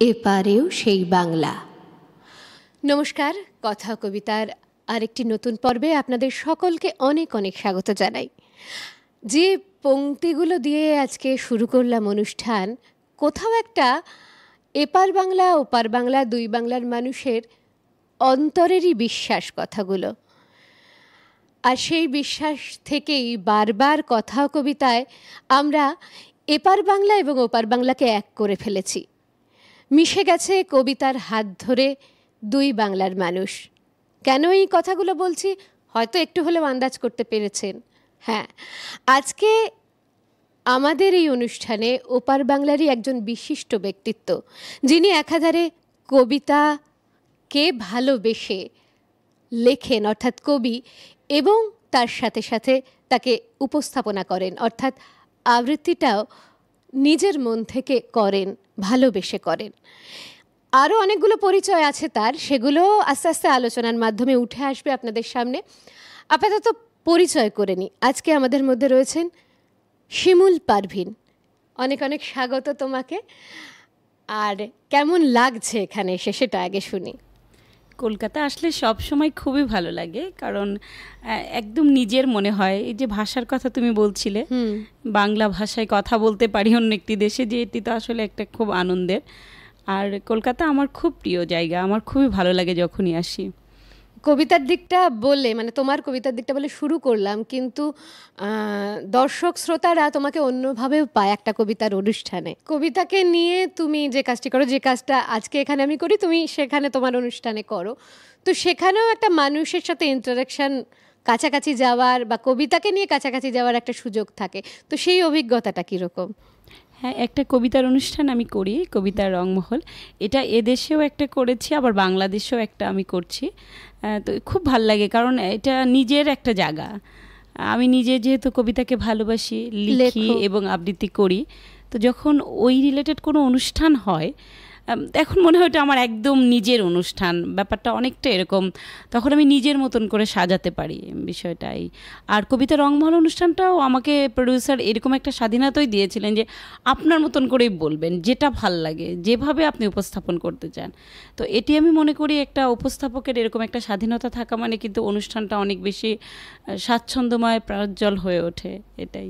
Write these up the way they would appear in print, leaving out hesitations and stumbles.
এপারেও সেই বাংলা। নমস্কার, কথা কবিতার আরেকটি নতুন পর্বে আপনাদের সকলকে অনেক অনেক স্বাগত জানাই। যে পংক্তিগুলো দিয়ে আজকে শুরু করলাম অনুষ্ঠান, কোথাও একটা এপার বাংলা ওপার বাংলা দুই বাংলার মানুষের অন্তরেরই বিশ্বাস কথাগুলো, আর সেই বিশ্বাস থেকেই বারবার কথা কবিতায় আমরা এপার বাংলা এবং ওপার বাংলাকে এক করে ফেলেছি। মিশে গেছে কবিতার হাত ধরে দুই বাংলার মানুষ। কেন এই কথাগুলো বলছি হয়তো একটু হলেও আন্দাজ করতে পেরেছেন। হ্যাঁ, আজকে আমাদের এই অনুষ্ঠানে ওপার বাংলারই একজন বিশিষ্ট ব্যক্তিত্ব, যিনি একাধারে কবিতাকে ভালোবেসে লেখেন অর্থাৎ কবি, এবং তার সাথে সাথে তাকে উপস্থাপনা করেন অর্থাৎ আবৃত্তিটাও নিজের মন থেকে করেন, ভালোবেসে করেন। আরও অনেকগুলো পরিচয় আছে তার, সেগুলো আস্তে আস্তে আলোচনার মাধ্যমে উঠে আসবে আপনাদের সামনে। আপাতত পরিচয় করে নিই। আজকে আমাদের মধ্যে রয়েছেন শিমুল পারভিন। অনেক অনেক স্বাগত তোমাকে। আর কেমন লাগছে এখানে এসে সেটা আগে শুনি। কলকাতা আসলে সব সময় খুবই ভালো লাগে, কারণ একদম নিজের মনে হয়। এই যে ভাষার কথা তুমি বলছিলে, বাংলা ভাষায় কথা বলতে পারি অন্য একটি দেশে, যে এটি তো আসলে একটা খুব আনন্দের। আর কলকাতা আমার খুব প্রিয় জায়গা, আমার খুবই ভালো লাগে যখনই আসি। কবিতার দিকটা বললে, মানে তোমার কবিতার দিকটা বলে শুরু করলাম, কিন্তু দর্শক শ্রোতারা তোমাকে অন্যভাবেও পায় একটা কবিতার অনুষ্ঠানে। কবিতাকে নিয়ে তুমি যে কাজটি করো, যে কাজটা আজকে এখানে আমি করি, তুমি সেখানে তোমার অনুষ্ঠানে করো, তো সেখানেও একটা মানুষের সাথে ইন্টারাকশন, কাছাকাছি যাওয়ার বা কবিতাকে নিয়ে কাছাকাছি যাওয়ার একটা সুযোগ থাকে। তো সেই অভিজ্ঞতাটা কীরকম? হ্যাঁ, একটা কবিতার অনুষ্ঠান আমি করি, কবিতার রংমহল। এটা এদেশেও একটা করেছি, আবার বাংলাদেশেও একটা আমি করছি। তো খুব ভাল লাগে, কারণ এটা নিজের একটা জায়গা। আমি নিজে যেহেতু কবিতাকে ভালোবাসি, লিখি এবং আবৃত্তি করি, তো যখন ওই রিলেটেড কোনো অনুষ্ঠান হয়, এখন মনে হয় এটা আমার একদম নিজের অনুষ্ঠান। ব্যাপারটা অনেকটা এরকম, তখন আমি নিজের মতন করে সাজাতে পারি বিষয়টাই। আর কবিতা রংমহল অনুষ্ঠানটাও আমাকে প্রডিউসার এরকম একটা স্বাধীনতাই দিয়েছিলেন যে আপনার মতন করেই বলবেন, যেটা ভাল লাগে, যেভাবে আপনি উপস্থাপন করতে চান। তো এটি আমি মনে করি একটা উপস্থাপকের এরকম একটা স্বাধীনতা থাকা মানে কিন্তু অনুষ্ঠানটা অনেক বেশি স্বাচ্ছন্দ্যময়, প্রাঞ্জল হয়ে ওঠে। এটাই।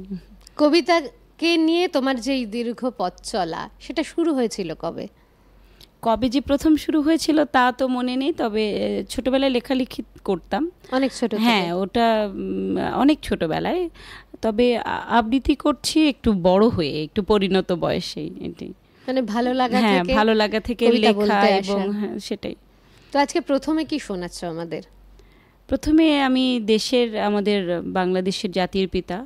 কবিতাকে নিয়ে তোমার যে দীর্ঘ পথ চলা, সেটা শুরু হয়েছিল কবে? কবে যে প্রথম শুরু হয়েছিল তা তো মনে নেই, তবে ছোটবেলায় লেখালেখি করতাম অনেক ছোট। হ্যাঁ, ওটা অনেক ছোটবেলায়। তবে আবৃত্তি করছি একটু বড় হয়ে, একটু পরিণত বয়সে। এটি মানে ভালো লাগা থেকে, হ্যাঁ, ভালো লাগা থেকে লেখা, এবং হ্যাঁ সেটাই। তো আজকে প্রথমে কি শোনাচ্ছ আমাদের? প্রথমে আমি আমাদের বাংলাদেশের জাতির পিতা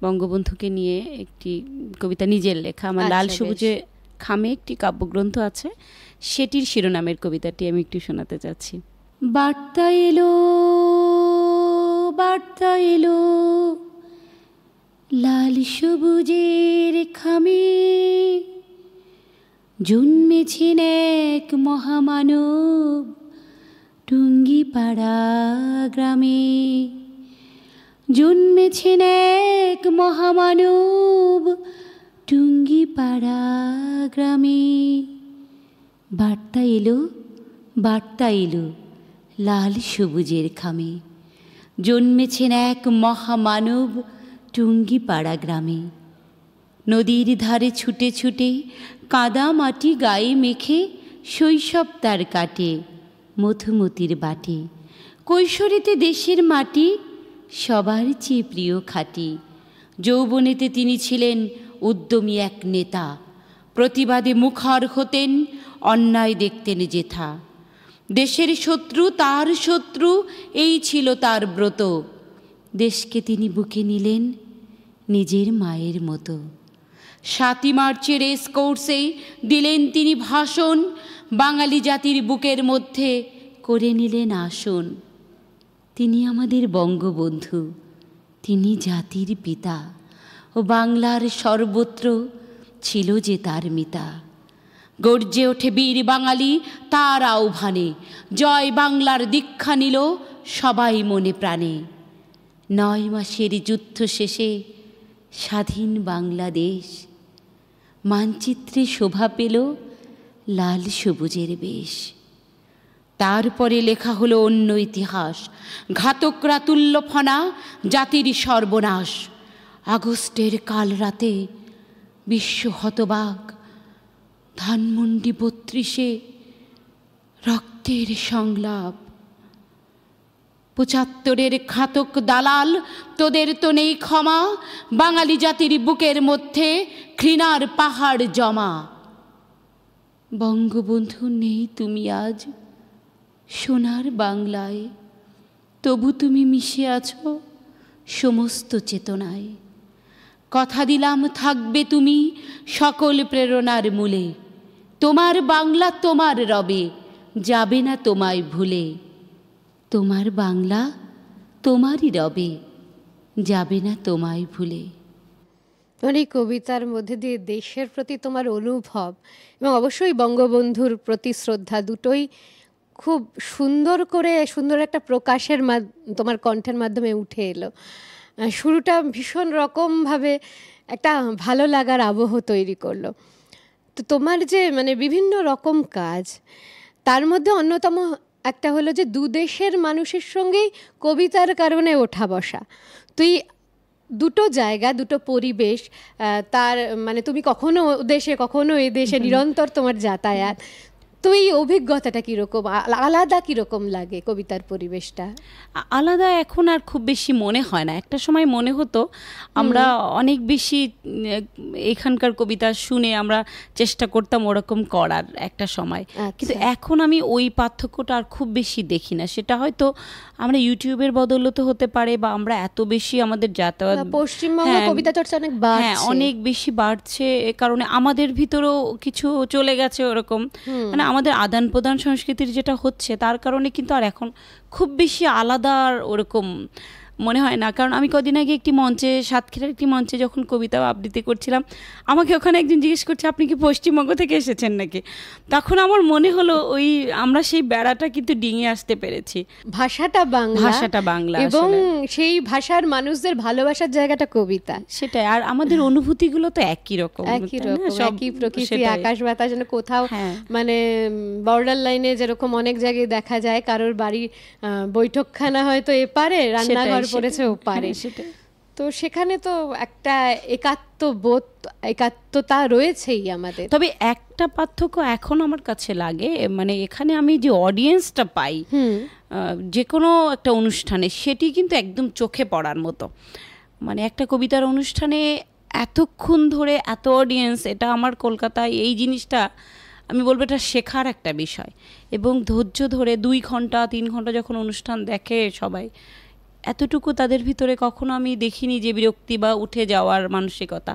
বঙ্গবন্ধুকে নিয়ে একটি কবিতা, নিজের লেখা, আমার লাল সবুজে খামে একটি কাব্যগ্রন্থ আছে, সেটির শিরোনামের কবিতাটি আমি একটু শোনাতে চাচ্ছি। বার্তা এলো, বার্তা এলো, লাল সবুজের খামে জন্মেছেন এক মহামানব টুঙ্গিপাড়া গ্রামে। জন্মেছেন এক মহামানব টুঙ্গিপাড়া গ্রামে। বার্তা এলো, বার্তা এলো, লাল সবুজের খামে জন্মেছেন এক মহামানব টুঙ্গিপাড়া গ্রামে। নদীর ধারে ছুটে ছুটে কাদা মাটি গায়ে মেখে শৈশব তার কাটে মধুমতির বাটে। কৈশোরেতে দেশের মাটি সবার চেয়ে প্রিয় খাঁটি। যৌবনেতে তিনি ছিলেন উদ্যমী এক নেতা, প্রতিবাদে মুখর হতেন, অন্যায় দেখতেন যেথা। দেশের শত্রু তার শত্রু, এই ছিল তার ব্রত। দেশকে তিনি বুকে নিলেন নিজের মায়ের মতো। ৭ই মার্চের রেসকোর্সে দিলেন তিনি ভাষণ, বাঙালি জাতির বুকের মধ্যে করে নিলেন আসন। তিনি আমাদের বঙ্গবন্ধু, তিনি জাতির পিতা, ও বাংলার সর্বত্র ছিল যে তার মিতা। গর্জে ওঠে বীর বাঙালি তার আহ্বানে, জয় বাংলার দীক্ষা নিল সবাই মনে প্রাণে। ৯ মাসের যুদ্ধ শেষে স্বাধীন বাংলাদেশ, মানচিত্রে শোভা পেল লাল সবুজের বেশ। তারপরে লেখা হলো অন্য ইতিহাস, ঘাতকরা তুল্য ফনা, জাতির সর্বনাশ। আগস্টের কাল রাতে বিশ্ব হতবাক, ধানমন্ডি 32-এ রক্তের সংলাপ। 75-এর ঘাতক দালাল, তোদের তো নেই ক্ষমা, বাঙালি জাতির বুকের মধ্যে ঘৃণার পাহাড় জমা। বঙ্গবন্ধু নেই তুমি আজ সোনার বাংলায়, তবু তুমি মিশে আছো সমস্ত চেতনায়। কথা দিলাম থাকবে তুমি সকল প্রেরণার মূলে, তোমার বাংলা তোমার রবে, যাবে না তোমায় ভুলে। তোমার বাংলা তোমারই রবে, যাবে না তোমায় ভুলে। মানে এই কবিতার মধ্যে দিয়ে দেশের প্রতি তোমার অনুভব এবং অবশ্যই বঙ্গবন্ধুর প্রতি শ্রদ্ধা দুটোই খুব সুন্দর করে, সুন্দর একটা প্রকাশের তোমার কণ্ঠের মাধ্যমে উঠে এলো। শুরুটা ভীষণ রকমভাবে একটা ভালো লাগার আবহ তৈরি করলো। তো তোমার যে মানে বিভিন্ন রকম কাজ, তার মধ্যে অন্যতম একটা হলো যে দুদেশের মানুষের সঙ্গেই কবিতার কারণে ওঠা বসা। তুই দুটো জায়গা, দুটো পরিবেশ, তার মানে তুমি কখনো দেশে কখনো এ দেশে নিরন্তর তোমার যাতায়াত, তো এই অভিজ্ঞতাটা কীরকম, আলাদা কীরকম লাগে কবিতার পরিবেশটা? আলাদা এখন আর খুব বেশি মনে হয় না। একটা সময় মনে হতো, আমরা অনেক বেশি এখানকার কবিতা শুনে আমরা চেষ্টা করতাম ওরকম করার একটা সময়। কিন্তু এখন আমি ওই পার্থক্যটা আর খুব বেশি দেখি না। সেটা হয়তো আমরা ইউটিউবের বদৌলতে হতে পারে, বা আমরা এত বেশি আমাদের যাতায়াত, পশ্চিমবঙ্গ কবিতা চর্চা অনেক বাড়ছে, হ্যাঁ অনেক বেশি বাড়ছে, এ কারণে আমাদের ভিতরেও কিছু চলে গেছে ওরকম, মানে আমাদের আদান প্রদান সংস্কৃতির যেটা হচ্ছে তার কারণে কিন্তু আর এখন খুব বেশি আলাদা আর ওরকম মনে হয় না। কারণ আমি কদিন আগে একটি মঞ্চে, সাতক্ষীরার একটি মঞ্চে যখন কবিতা আবৃত্তি করছিলাম, আমাকে ওখানে একজন জিজ্ঞেস করছে আপনি কি পশ্চিমবঙ্গ থেকে এসেছেন নাকি। তখন আমার মনে হলো ওই আমরা সেই বেড়াটা কিন্তু ডিঙে আসতে পেরেছি। ভাষাটা বাংলা, ভাষাটা বাংলা, এবং সেই ভাষার মানুষদের ভালোবাসার জায়গাটা কবিতা, সেটাই। আর আমাদের অনুভূতিগুলো তো একই রকম, একই প্রকৃতি, আকাশ বাতাস, যেন কোথাও মানে বর্ডার লাইনে যেরকম অনেক জায়গায় দেখা যায় কারোর বাড়ির বৈঠকখানা হয়তো এপারে, রান্নাঘর পড়েছে ওপারে, তো সেখানে তো একটা একাত্মতা রয়েছেই আমাদের। তবে একটা পার্থক্য এখন আমার কাছে লাগে, মানে এখানে আমি যে অডিয়েন্সটা পাই যে কোনো একটা অনুষ্ঠানে, সেটি কিন্তু একদম চোখে পড়ার মতো। মানে একটা কবিতার অনুষ্ঠানে এতক্ষণ ধরে এত অডিয়েন্স, এটা আমার কলকাতায় এই জিনিসটা আমি বলবো এটা শেখার একটা বিষয়। এবং ধৈর্য ধরে 2 ঘন্টা 3 ঘন্টা যখন অনুষ্ঠান দেখে সবাই, এতটুকু তাদের ভিতরে কখনো আমি দেখিনি যে বিরক্তি বা উঠে যাওয়ার মানসিকতা।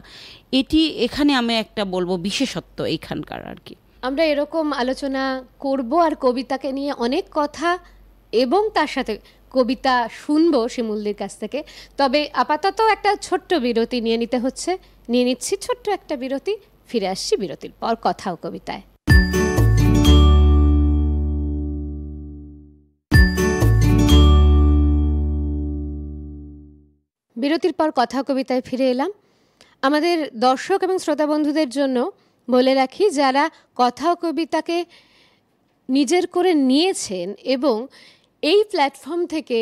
এটি এখানে আমি একটা বলবো বিশেষত্ব এইখানকার আর কি। আমরা এরকম আলোচনা করব আর কবিতাকে নিয়ে অনেক কথা, এবং তার সাথে কবিতা শুনবো শিমুলদির কাছ থেকে। তবে আপাতত একটা ছোট্ট বিরতি নিয়ে নিচ্ছি ছোট্ট একটা বিরতি। ফিরে আসছি বিরতির পর কথা ও কবিতায়। বিরতির পর কথা কবিতায় ফিরে এলাম। আমাদের দর্শক এবং শ্রোতা বন্ধুদের জন্য বলে রাখি, যারা কথা ও কবিতাকে নিজের করে নিয়েছেন এবং এই প্ল্যাটফর্ম থেকে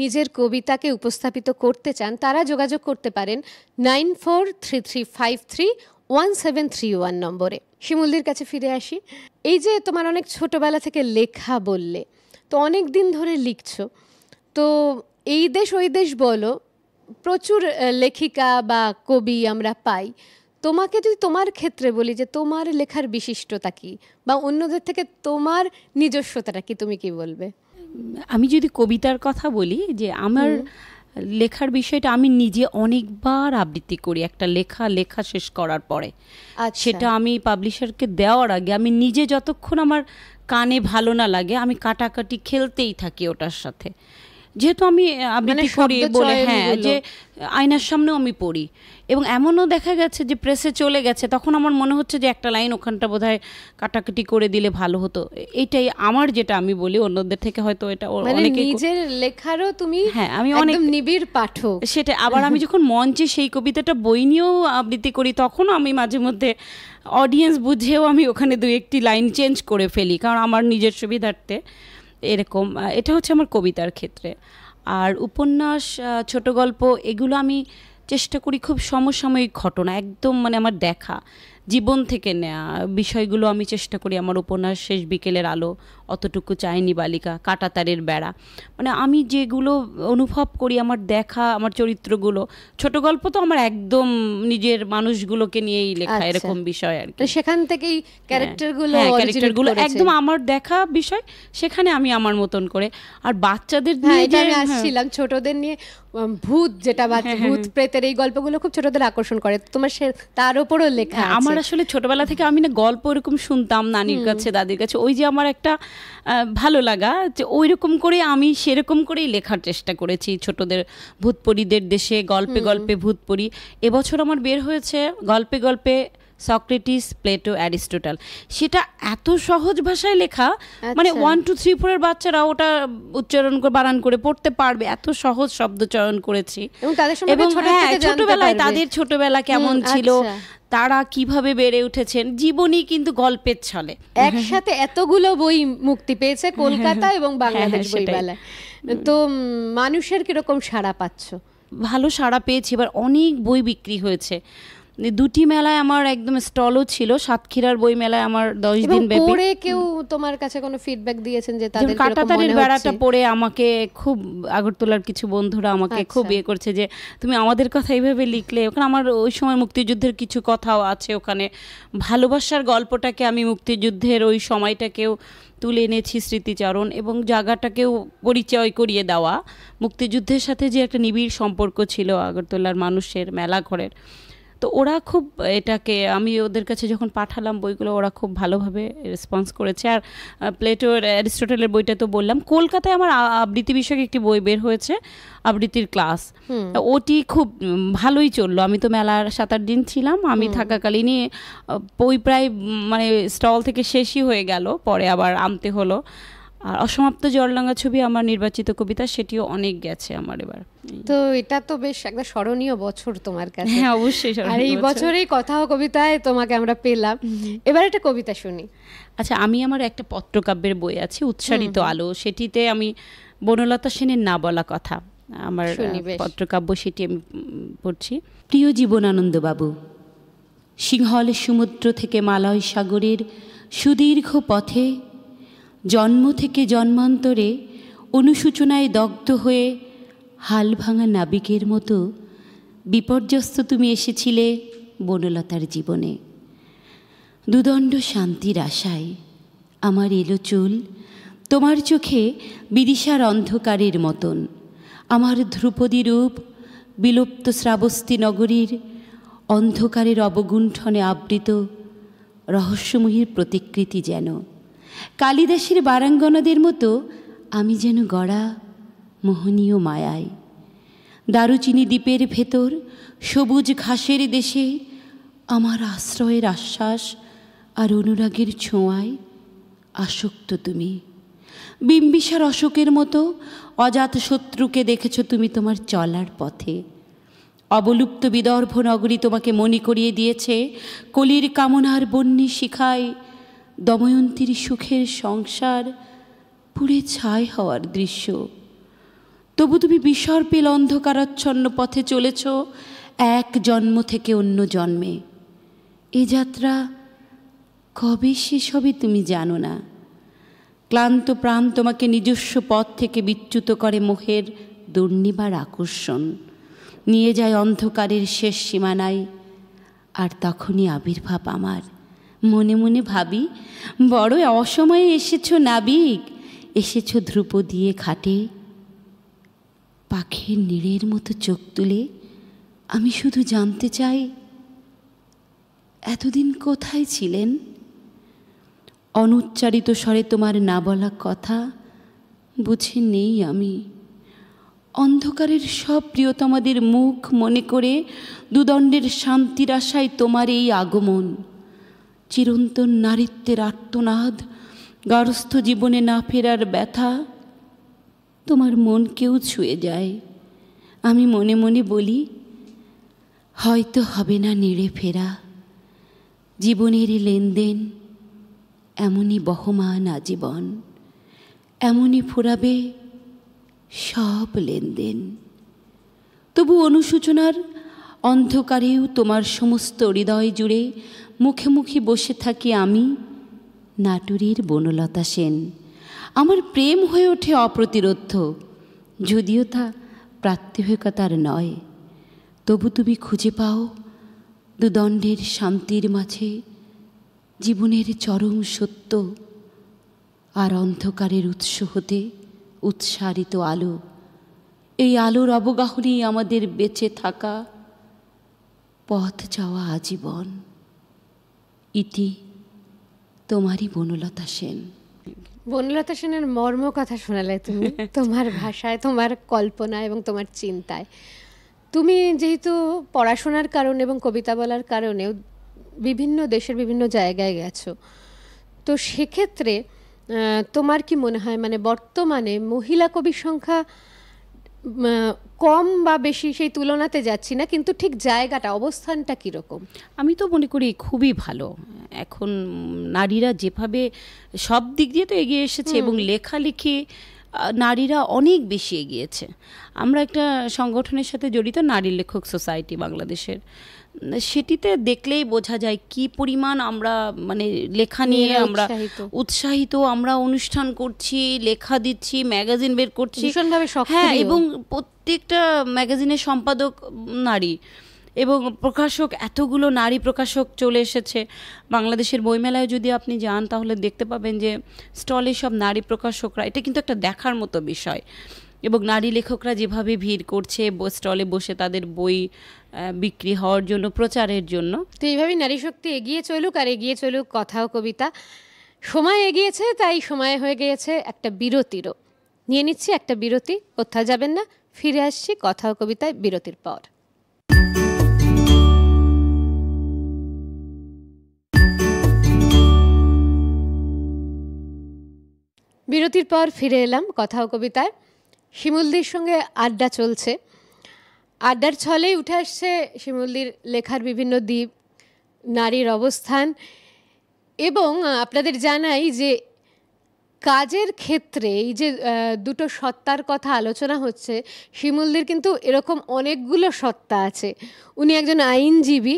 নিজের কবিতাকে উপস্থাপিত করতে চান, তারা যোগাযোগ করতে পারেন 9433531731 নম্বরে। শিমুলদির কাছে ফিরে আসি। এই যে তোমার অনেক ছোটবেলা থেকে লেখা বললে, তো অনেক দিন ধরে লিখছো, তো এই দেশ ওই দেশ বলো, প্রচুর লেখিকা বা কবি আমরা পাই। তোমাকে যদি তোমার ক্ষেত্রে বলি যে তোমার লেখার বিশিষ্টতা কি, বা অন্যদের থেকে তোমার নিজস্বতাটা কি, তুমি কি বলবে? আমি যদি কবিতার কথা বলি, যে আমার লেখার বিষয়টা আমি নিজে অনেকবার আবৃত্তি করি একটা লেখা শেষ করার পরে। সেটা আমি পাবলিশারকে দেওয়ার আগে আমি নিজে যতক্ষণ আমার কানে ভালো না লাগে, আমি কাটাকাটি খেলতেই থাকি ওটার সাথে। যেহেতু আমি আবৃত্তি করি বলে, হ্যাঁ, যে আয়নার সামনেও আমি পড়ি, এবং এমনও দেখা গেছে যে প্রেসে চলে গেছে, তখন আমার মনে হচ্ছে যে একটা লাইন ওখানটা বোধহয় কাটাকাটি করে দিলে ভালো হতো। এটাই আমার, যেটা আমি বলি, অন্যদের থেকে হয়তো এটা অনেকে, নিজের লেখারও তুমি, হ্যাঁ, আমি অনেক নিবিড় পাঠক। সেটা আবার আমি যখন মঞ্চে সেই কবিতাটা বই নিয়েও আবৃত্তি করি, তখনও আমি মাঝে মধ্যে অডিয়েন্স বুঝেও আমি ওখানে দু একটি লাইন চেঞ্জ করে ফেলি, কারণ আমার নিজের সুবিধার্থে। এরকম, এটা হচ্ছে আমার কবিতার ক্ষেত্রে। আর উপন্যাস, ছোট গল্প, এগুলো আমি চেষ্টা করি খুব সমসাময়িক ঘটনা, একদম মানে আমার দেখা জীবন থেকে নেয়া বিষয়গুলো আমি চেষ্টা করি। আমার উপন্যাস শেষ বিকেলের আলো, অতটুকু চাইনি বালিকা, কাঁটাতারের বেড়া, মানে আমি যেগুলো অনুভব করি, আমার দেখা, আমার চরিত্রগুলো। ছোট গল্প তো আমার একদম নিজের মানুষগুলোকে নিয়েই লেখা, এরকম বিষয় আর কি। সেখান থেকেই ক্যারেক্টারগুলো একদম আমার দেখা বিষয়, সেখানে আমি আমার মতন করে। আর বাচ্চাদের নিয়ে আমি আসছিলাম, ছোটদের নিয়ে ভূত, যেটা ভূত প্রেতের এই গল্পগুলো খুব ছোটদের আকর্ষণ করে, তোমার তার উপরও লেখা। আমার আসলে ছোটবেলা থেকে আমি না গল্প এরকম শুনতাম নানির কাছে, দাদির কাছে, ওই যে আমার একটা ভালো লাগা, যে ওই রকম করে আমি সেরকম করেই লেখার চেষ্টা করেছি ছোটদের। ভূতপরীদের দেশে, গল্পে গল্পে ভূতপরী। এবছর আমার বের হয়েছে গল্পে গল্পে সক্রেটিস, প্লেটো, অ্যারিস্টটল। সেটা এত সহজ ভাষায় লেখা, মানে 1, 2, 3, 4 এর বাচ্চারা ওটা উচ্চারণ করে বানান করে পড়তে পারবে, এত সহজ শব্দ চয়ন করেছি। এবং ছোটবেলায় তাদের ছোটবেলা কেমন ছিল, তারা কিভাবে বেড়ে উঠেছেন, জীবনী কিন্তু গল্পের ছলে। একসাথে এতগুলো বই মুক্তি পেয়েছে কলকাতা এবং বাংলাদেশ বইমেলায়। তো মানুষের কিরকম সাড়া পাচ্ছ? ভালো সাড়া পেয়েছি, এবার অনেক বই বিক্রি হয়েছে। দুটি মেলায় আমার একদম স্টলও ছিল, সাতক্ষীরার বই মেলায় আমার 10 দিন ব্যাপী। পড়ে কেউ তোমার কাছে কোনো ফিডব্যাক দিয়েছেন যে তাদের কিরকম কাঁটাতারের বেড়াটা পড়ে আমাকে খুব, আগরতলার কিছু বন্ধুরা আমাকে খুব করছে যে তুমি আমাদের কথা এইভাবে লিখলে। ওখানে আমার ওই সময় মুক্তিযুদ্ধের কিছু কথাও আছে, ওখানে ভালোবাসার গল্পটাকে আমি মুক্তিযুদ্ধের ওই সময়টাকেও তুলে এনেছি, স্মৃতিচারণ এবং জায়গাটাকেও পরিচয় করিয়ে দেওয়া। মুক্তিযুদ্ধের সাথে যে একটা নিবিড় সম্পর্ক ছিল আগরতলার মানুষের, মেলা ঘরের। তো ওরা খুব, এটাকে আমি ওদের কাছে যখন পাঠালাম বইগুলো, ওরা খুব ভালোভাবে রেসপন্স করেছে। আর প্লেটোর, অ্যারিস্টটলের বইটা তো বললাম। কলকাতায় আমার আবৃত্তি বিষয়ক একটি বই বের হয়েছে, আবৃত্তির ক্লাস, ওটি খুব ভালোই চললো। আমি তো মেলার 7-8 দিন ছিলাম, আমি থাকাকালীনই বই প্রায় মানে স্টল থেকে শেষই হয়ে গেল, পরে আবার আনতে হলো। আর অসমাপ্ত জলরাঙা ছবি আমার নির্বাচিত কবিতা, সেটিও অনেক গেছে আমার এবার। তো এটা তো বেশ একটা স্মরণীয় বছর তোমার কাছে। হ্যাঁ, অবশ্যই। আর এই বছরেই কথা ও কবিতায় তোমাকে আমরা পেলাম। এবার একটা কবিতা শুনি। আচ্ছা, আমি আমার একটা পত্রকাব্যের বই আছে, উৎসারিত আলো, সেটিতে আমি বনলতা সেনের না বলা কথা, আমার পত্রকাব্য, সেটি আমি পড়ছি। প্রিয় জীবনানন্দ বাবু, সিংহল সমুদ্র থেকে মালয় সাগরের সুদীর্ঘ পথে, জন্ম থেকে জন্মান্তরে অনুসূচনায় দগ্ধ হয়ে হাল ভাঙা নাবিকের মতো বিপর্যস্ত তুমি এসেছিলে বনলতার জীবনে। দুদণ্ড শান্তির আশায় আমার এলো চুল তোমার চোখে বিদিশার অন্ধকারের মতন। আমার ধ্রুপদী রূপ বিলুপ্ত শ্রাবস্তি নগরীর অন্ধকারের অবগুণ্ঠনে আবৃত রহস্যময়ীর প্রতিকৃতি যেন। কালিদাসের বারাঙ্গনাদের মতো আমি যেন গড়া মোহনীয় মায়ায়। দারুচিনি দ্বীপের ভেতর সবুজ ঘাসের দেশে আমার আশ্রয়ের আশ্বাস আর অনুরাগের ছোঁয়ায় আসক্ত তুমি। বিম্বিসার অশোকের মতো অজাত শত্রুকে দেখেছ তুমি তোমার চলার পথে। অবলুপ্ত বিদর্ভ নগরী তোমাকে মনে করিয়ে দিয়েছে কলির কামনার বন্যী শিখায় দময়ন্তীর সুখের সংসার পুড়ে ছাই হওয়ার দৃশ্য। তবু তুমি বিসর্পেল অন্ধকারাচ্ছন্ন পথে চলেছ এক জন্ম থেকে অন্য জন্মে। এ যাত্রা কবে শেষ হবে তুমি জানো না। ক্লান্ত প্রাণ তোমাকে নিজস্ব পথ থেকে বিচ্যুত করে মোহের দুর্নিবার আকর্ষণ, নিয়ে যায় অন্ধকারের শেষ সীমানায়। আর তখনই আবির্ভাব আমার। মনে মনে ভাবি, বড় অসময়ে এসেছ নাবিক, এসেছ ধ্রুপদী ঘাটে। পাখির নীড়ের মতো চোখ তুলে আমি শুধু জানতে চাই, এতদিন কোথায় ছিলেন? অনুচ্চারিত স্বরে তোমার না বলা কথা বুঝে নেই আমি। অন্ধকারের সব প্রিয়তমাদের মুখ মনে করে দুদণ্ডের শান্তির আশায় তোমার এই আগমন, চিরন্তন নারীত্বের আর্তনাদ, গার্হস্থ্য জীবনে না ফেরার ব্যথা তোমার মনকেও ছুঁয়ে যায়। আমি মনে মনে বলি, হয়তো হবে না নেড়ে ফেরা। জীবনের লেনদেন এমনই বহমান আজীবন, এমনই ফুরাবে সব লেনদেন। তবু অনুশোচনার অন্ধকারেও তোমার সমস্ত হৃদয় জুড়ে মুখে মুখে বসে থাকি আমি, নাটুরির বনলতা সেন। আমার প্রেম হয়ে ওঠে অপ্রতিরোধ্য, যদিও তা প্রাত্যহিকতার নয়। তবু তুমি খুঁজে পাও দুদণ্ডের শান্তির মাঝে জীবনের চরম সত্য, আর অন্ধকারের উৎস হতে উৎসারিত আলো। এই আলোর অবগাহনেই আমাদের বেঁচে থাকা, পথ যাওয়া আজীবন। ইতি তোমারই বনলতা সেন। বনলতা সেনের মর্ম কথা শোনালে তুমি, তোমার ভাষায়, তোমার কল্পনায় এবং তোমার চিন্তায়। তুমি যেহেতু পড়াশোনার কারণে এবং কবিতা বলার কারণেও বিভিন্ন দেশের বিভিন্ন জায়গায় গেছো, তো সেক্ষেত্রে তোমার কি মনে হয়, মানে বর্তমানে মহিলা কবির সংখ্যা কম বা বেশি সেই তুলনাতে যাচ্ছি না, কিন্তু ঠিক জায়গাটা, অবস্থানটা কীরকম? আমি তো মনে করি খুবই ভালো। এখন নারীরা যেভাবে সব দিক দিয়ে তো এগিয়ে এসেছে, এবং লেখালেখি নারীরা অনেক বেশি এগিয়েছে। আমরা একটা সংগঠনের সাথে জড়িত, নারী লেখক সোসাইটি বাংলাদেশের। সেটিতে দেখলেই বোঝা যায় কি পরিমাণ আমরা মানে লেখা নিয়ে আমরা উৎসাহিত। আমরা অনুষ্ঠান করছি, লেখা দিচ্ছি, ম্যাগাজিন বের করছি, হ্যাঁ, এবং প্রত্যেকটা ম্যাগাজিনের সম্পাদক নারী, এবং প্রকাশক, এতগুলো নারী প্রকাশক চলে এসেছে। বাংলাদেশের বইমেলায় যদি আপনি যান তাহলে দেখতে পাবেন যে স্টলে সব নারী প্রকাশকরা। এটা কিন্তু একটা দেখার মতো বিষয়। এবং নারী লেখকরা যেভাবে ভিড় করছে স্টলে বসে তাদের বই বিক্রি হওয়ার জন্য, প্রচারের জন্য। তো এইভাবেই নারী শক্তি এগিয়ে চলুক, আর এগিয়ে চলুক কথা ও কবিতা। সময় এগিয়েছে, তাই সময় হয়ে গিয়েছে একটা বিরতিরও। নিয়ে নিচ্ছি একটা বিরতি, কোথাও যাবেন না, ফিরে আসছি কথা ও কবিতায় বিরতির পর। বিরতির পর ফিরে এলাম কথা ও কবিতায়। শিমুলদির সঙ্গে আড্ডা চলছে। আড্ডার ছলেই উঠে আসছে শিমুলদির লেখার বিভিন্ন দিক, নারীর অবস্থান, এবং আপনাদের জানাই যে কাজের ক্ষেত্রে এই যে দুটো সত্তার কথা আলোচনা হচ্ছে, শিমুলদির কিন্তু এরকম অনেকগুলো সত্তা আছে। উনি একজন আইনজীবী,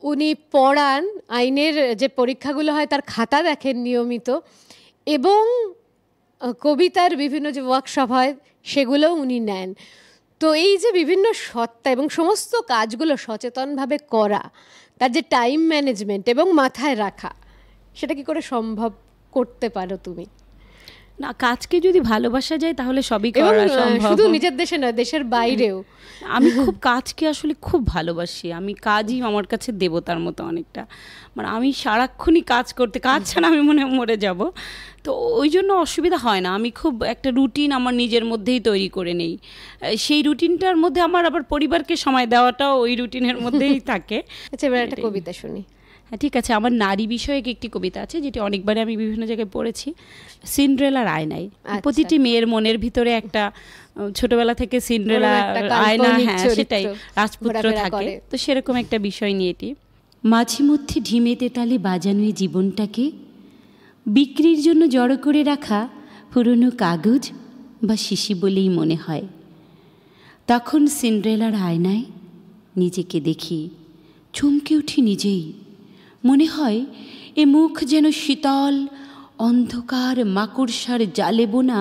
উনি পড়ান, আইনের যে পরীক্ষাগুলো হয় তার খাতা দেখেন নিয়মিত, এবং কবিতার বিভিন্ন যে ওয়ার্কশপ হয় সেগুলোও উনি নেন। তো এই যে বিভিন্ন সত্তা এবং সমস্ত কাজগুলো সচেতনভাবে করা, তার যে টাইম ম্যানেজমেন্ট এবং মাথায় রাখা, সেটা কি করে সম্ভব করতে পারো তুমি? না, কাজকে যদি ভালোবাসা যায় তাহলে সবই করা সম্ভব। শুধু নিজের দেশে নয়, দেশের বাইরেও। আমি খুব কাজকে আসলে খুব ভালোবাসি। আমি কাজই আমার কাছে দেবতার মতো অনেকটা। মানে আমি সারাক্ষণই কাজ করতে, কাজ ছাড়া আমি মনে মরে যাব। তো ওই জন্য অসুবিধা হয় না। আমি খুব একটা রুটিন আমার নিজের মধ্যেই তৈরি করে নেই। সেই রুটিনটার মধ্যে আমার আবার পরিবারকে সময় দেওয়াটাও ওই রুটিনের মধ্যেই থাকে। আচ্ছা, এবার একটা কবিতা শুনি। হ্যাঁ, ঠিক আছে। আমার নারী বিষয়ক একটি কবিতা আছে, যেটি অনেকবারে আমি বিভিন্ন জায়গায় পড়েছি। সিন্ড্রেলার আয়নায়। প্রতিটি মেয়ের মনের ভিতরে একটা ছোটবেলা থেকে সিন্ড্রেলা আয়না, হ্যাঁ সেটাই, রাজপুত্র থাকে। তো সেরকম একটা বিষয় নিয়ে এটি। মাঝে মধ্যে ঢিমেতে তালে বাজানো জীবনটাকে বিক্রির জন্য জড়ো করে রাখা পুরনো কাগজ বা শিশি বলেই মনে হয়। তখন সিন্ড্রেলার আয়নায় নিজেকে দেখি, চমকে উঠি নিজেই। মনে হয় এ মুখ যেন শীতল অন্ধকার মাকড়সার জালে বোনা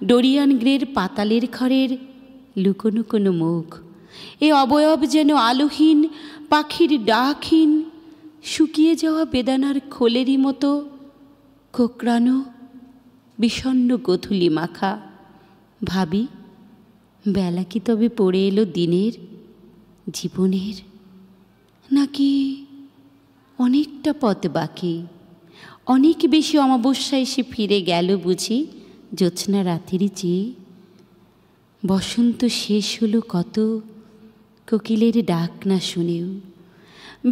ডোরিয়ান গ্রের পাতালের ঘরের লুকোনো কোনো মুখ। এ অবয়ব যেন আলোহীন পাখির ডাকহীন শুকিয়ে যাওয়া বেদানার খোলেরই মতো কোকড়ানো বিষণ্ণ গোধূলি মাখা। ভাবি, বেলা কি তবে পড়ে এলো দিনের, জীবনের, নাকি অনেকটা পথ বাকি? অনেক বেশি অমাবস্যা এসে ফিরে গেল বুঝি জ্যোৎস্না রাতেরই চেয়ে। বসন্ত শেষ হলো কত, কোকিলের ডাক না শুনেও।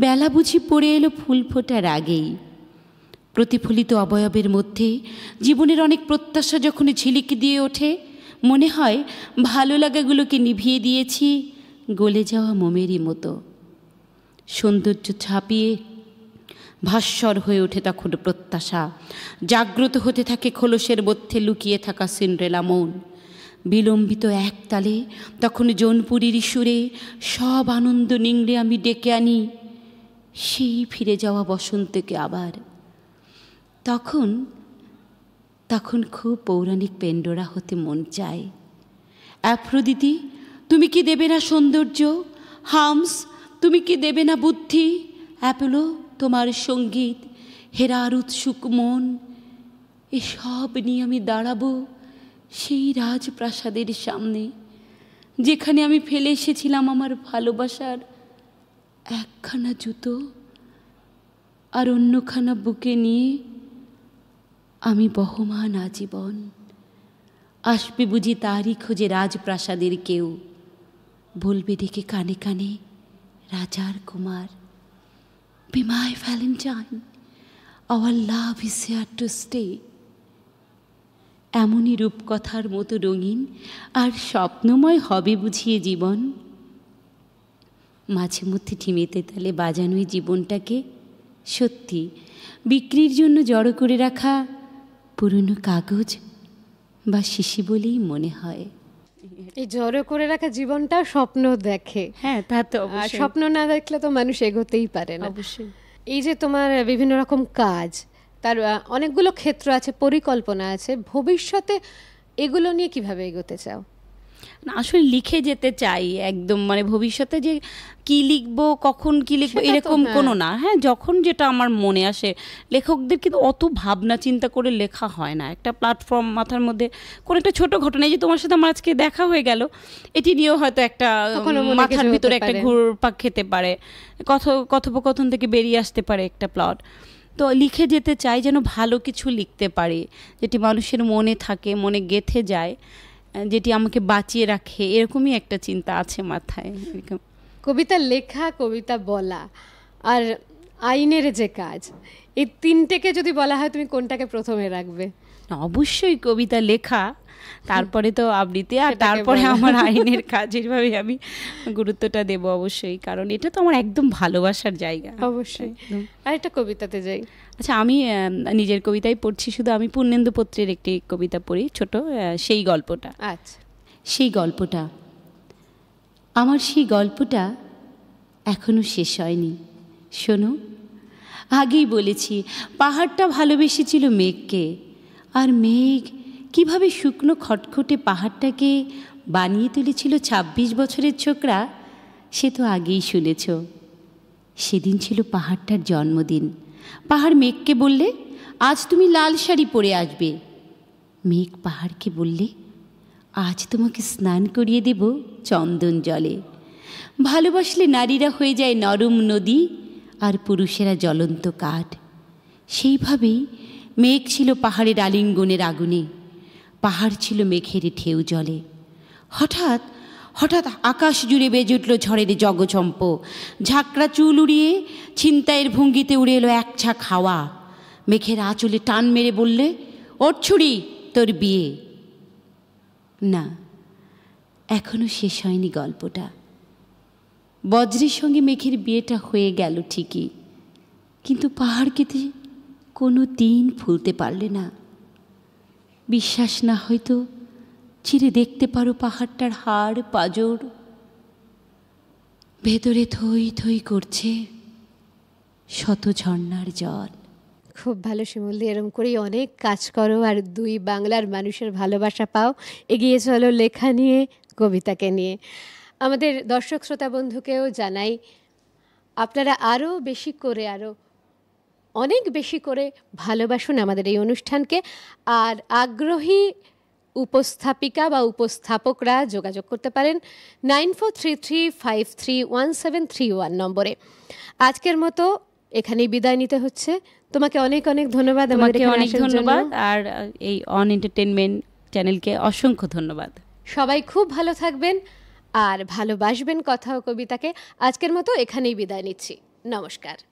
বেলা বুঝি পড়ে এলো ফুল ফোটার আগেই। প্রতিফলিত অবয়বের মধ্যে জীবনের অনেক প্রত্যাশা যখন ঝিলিক দিয়ে ওঠে, মনে হয় ভালো লাগাগুলোকে নিভিয়ে দিয়েছি গলে যাওয়া মোমেরই মতো। সৌন্দর্য ছাপিয়ে ভাস্বর হয়ে ওঠে তখন প্রত্যাশা। জাগ্রত হতে থাকে খোলসের মধ্যে লুকিয়ে থাকা সিন্ড্রেলা মন। বিলম্বিত এক তালে তখন জৌনপুরীর সুরে সব আনন্দ নিংড়ে আমি ডেকে আনি সেই ফিরে যাওয়া বসন্তকে আবার। তখন তখন খুব পৌরাণিক পেন্ডোরা হতে মন চায়। অ্যাফ্রোদিতি, তুমি কি দেবে না সৌন্দর্য? হামস, তুমি কি দেবে না বুদ্ধি? অ্যাপোলো, তোমার সঙ্গীত, হেরার উৎসুক মন, এসব নিয়ে আমি দাঁড়াবো সেই রাজপ্রাসাদের সামনে, যেখানে আমি ফেলে এসেছিলাম আমার ভালোবাসার একখানা জুতো, আর অন্যখানা বুকে নিয়ে আমি বহমান আজীবন। আসবে বুঝি তারই খোঁজে রাজপ্রাসাদের কেউ, বলবে ডেকে কানে কানে, রাজার Kumar, be my Valentine, our love is here to stay। এমনই রূপকথার মতো রঙিন আর স্বপ্নময় হবে বুঝিয়ে জীবন। মাঝে মধ্যে ঠিমেতে তালে বাজানোই জীবনটাকে সত্যি বিক্রির জন্য জড়ো করে রাখা পুরনো কাগজ বা শিশি বলেই মনে হয়। এই জড়ো করে রাখা জীবনটা স্বপ্ন দেখে। হ্যাঁ, তা তো আর স্বপ্ন না দেখলে তো মানুষ এগোতেই পারে না। অবশ্যই। এই যে তোমার বিভিন্ন রকম কাজ, তার অনেকগুলো ক্ষেত্র আছে, পরিকল্পনা আছে, ভবিষ্যতে এগুলো নিয়ে কিভাবে এগোতে চাও? না, আসলে লিখে যেতে চাই একদম, মানে ভবিষ্যতে যে কি লিখবো, কখন কি লিখবো এরকম কোনো না। হ্যাঁ, যখন যেটা আমার মনে আসে। লেখকদের কিন্তু অত ভাবনা চিন্তা করে লেখা হয় না। একটা প্ল্যাটফর্ম মাথার মধ্যে কোনো একটা ছোট ঘটনা, এই যে তোমার সাথে আমার আজকে দেখা হয়ে গেল, এটি নিয়েও হয়তো একটা মাথার ভিতরে একটা ঘুরপাক খেতে পারে, কথোপকথন থেকে বেরিয়ে আসতে পারে একটা প্লট। তো লিখে যেতে চাই যেন ভালো কিছু লিখতে পারি, যেটি মানুষের মনে থাকে, মনে গেঁথে যায়, যেটি আমাকে বাঁচিয়ে রাখে, এরকমই একটা চিন্তা আছে মাথায়। কবিতা লেখা, কবিতা বলা আর আইনের যে কাজ, এই তিনটেকে যদি বলা হয় তুমি কোনটাকে প্রথমে রাখবে? অবশ্যই কবিতা লেখা, তারপরে তো আবৃত্তি, আর তারপরে আমার আইনের কাজের ভাবে আমি গুরুত্বটা দেব অবশ্যই, কারণ এটা তো আমার একদম ভালোবাসার জায়গা। অবশ্যই। আর একটা কবিতাতে যাই। আচ্ছা, আমি নিজের কবিতাই পড়ছি শুধু। আমি পূর্ণেন্দু পত্রের একটি কবিতা পড়ি, ছোট, সেই গল্পটা। আচ্ছা, সেই গল্পটা, আমার সেই গল্পটা এখনো শেষ হয়নি। শোনো, আগেই বলেছি পাহাড়টা ভালোবেসেছিল মেঘকে, আর মেঘ কিভাবে শুকনো খটখটে পাহাড়টাকে বানিয়ে তুলেছিল 26 বছরের ছোকরা, সে তো আগেই শুনেছ। সেদিন ছিল পাহাড়টার জন্মদিন। পাহাড় মেঘকে বললে, আজ তুমি লাল শাড়ি পরে আসবে। মেঘ পাহাড়কে বললে, আজ তোমাকে স্নান করিয়ে দেব চন্দন জলে। ভালোবাসলে নারীরা হয়ে যায় নরম নদী, আর পুরুষেরা জ্বলন্ত কাঠ। সেইভাবেই মেঘ ছিল পাহাড়ের আলিঙ্গনের আগুনে, পাহাড় ছিল মেঘের ঢেউ জলে। হঠাৎ হঠাৎ আকাশ জুড়ে বেজে উঠল ঝড়ের জগচম্প। ঝাঁকড়া চুল উড়িয়ে ছিনতাইয়ের ভঙ্গিতে উড়ে এলো এক ঝাঁক হাওয়া। মেঘের আঁচলে টান মেরে বললে, ওর ছুরি, তোর বিয়ে। না, এখনো শেষ হয়নি গল্পটা। বজ্রের সঙ্গে মেঘের বিয়েটা হয়ে গেল ঠিকই, কিন্তু পাহাড়কে কোনো দিন ভুলতে পারলে না। বিশ্বাস না হয়তো চিরে দেখতে পারো পাহাড়টার হাড় পাঁজর, ভেতরে থই থই করছে শত ঝর্ণার জল। খুব ভালো শিমুলদি, এরকম করেই অনেক কাজ করো আর দুই বাংলার মানুষের ভালোবাসা পাও। এগিয়ে চলো লেখা নিয়ে, কবিতাকে নিয়ে। আমাদের দর্শক শ্রোতা বন্ধুকেও জানাই, আপনারা আরও বেশি করে, আরও অনেক বেশি করে ভালোবাসুন আমাদের এই অনুষ্ঠানকে। আর আগ্রহী উপস্থাপিকা বা উপস্থাপকরা যোগাযোগ করতে পারেন 9433531731 নম্বরে। আজকের মতো এখানেই বিদায় নিতে হচ্ছে। তোমাকে অনেক অনেক ধন্যবাদ। আমাকে অনেক ধন্যবাদ, আর এই অন এন্টারটেনমেন্ট চ্যানেলকে অসংখ্য ধন্যবাদ। সবাই খুব ভালো থাকবেন আর ভালোবাসবেন কথা ও কবিতাকে। আজকের মতো এখানেই বিদায় নিচ্ছি। নমস্কার।